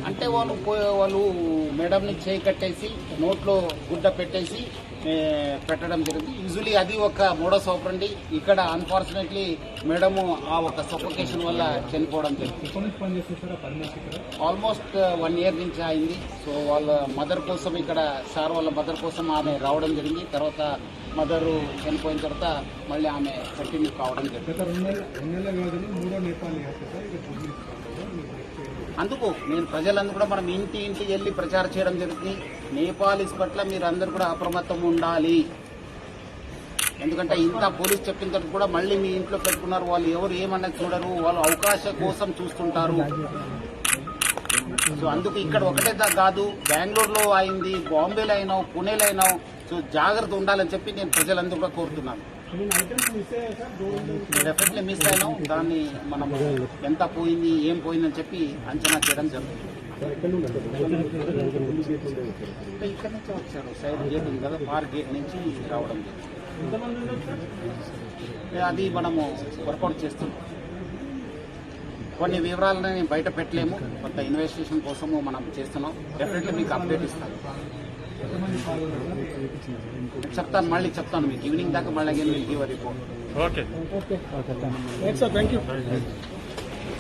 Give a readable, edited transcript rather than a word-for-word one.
అంటే వాళ్ళు మేడంని చేయి కట్టేసి నోట్లో గుడ్డ పెట్టేసి పెట్టడం జరిగింది. యూజువలీ అది ఒక మోడస్ ఆపరండి. ఇక్కడ అన్ఫార్చునేట్లీ మేడము ఆ ఒక సఫోకేషన్ వల్ల చనిపోవడం జరిగింది. ఆల్మోస్ట్ 1 year నుంచి అయింది. సో వాళ్ళ మదర్ కోసం ఇక్కడ సార్ వాళ్ళ మదర్ కోసం ఆమె రావడం జరిగింది. తర్వాత మదరు చనిపోయిన తర్వాత మళ్ళీ ఆమె కంటిన్యూ కావడం జరిగింది. అందుకు నేను ప్రజలందరూ కూడా మనం ఇంటికి వెళ్ళి ప్రచారం చేయడం జరుగుతుంది. నేపాలీస్ పట్ల మీరు అందరూ కూడా అప్రమత్తం ఉండాలి. ఎందుకంటే ఇంత పోలీస్ చెప్పిన తర్వాత కూడా మళ్ళీ మీ ఇంట్లో పెట్టుకున్నారు. వాళ్ళు ఎవరు ఏమన్నది చూడరు, వాళ్ళు అవకాశం కోసం చూస్తుంటారు. సో అందుకు ఇక్కడ ఒకటే కాదు, బెంగళూరులో అయింది, బాంబేలో అయినావు, పూణేలో అయినావు. సో జాగ్రత్త ఉండాలని చెప్పి నేను ప్రజలందరూ కూడా కోరుతున్నాను. డెఫినెట్లీ మిస్ అయినాం. దాన్ని మనం ఎంత పోయింది, ఏం పోయిందని చెప్పి అంచనా చేయడం జరుగుతుంది. ఇక్కడ నుంచి వచ్చారు, సైడ్ గేట్ ఉంది కదా, పార్క్ గేట్ నుంచి రావడం జరిగింది. అది మనము వర్కౌట్ చేస్తున్నాం. కొన్ని వివరాలను బయట పెట్టలేము, కొంత ఇన్వెస్టిగేషన్ కోసము మనం చేస్తున్నాం. డెఫినెట్లీ మీకు అప్డేట్ ఇస్తాను. చెప్తాను, మళ్ళీ చెప్తాను మీకు ఈవినింగ్ దాకా. మళ్ళీ రిపోర్ట్. Okay, thank you.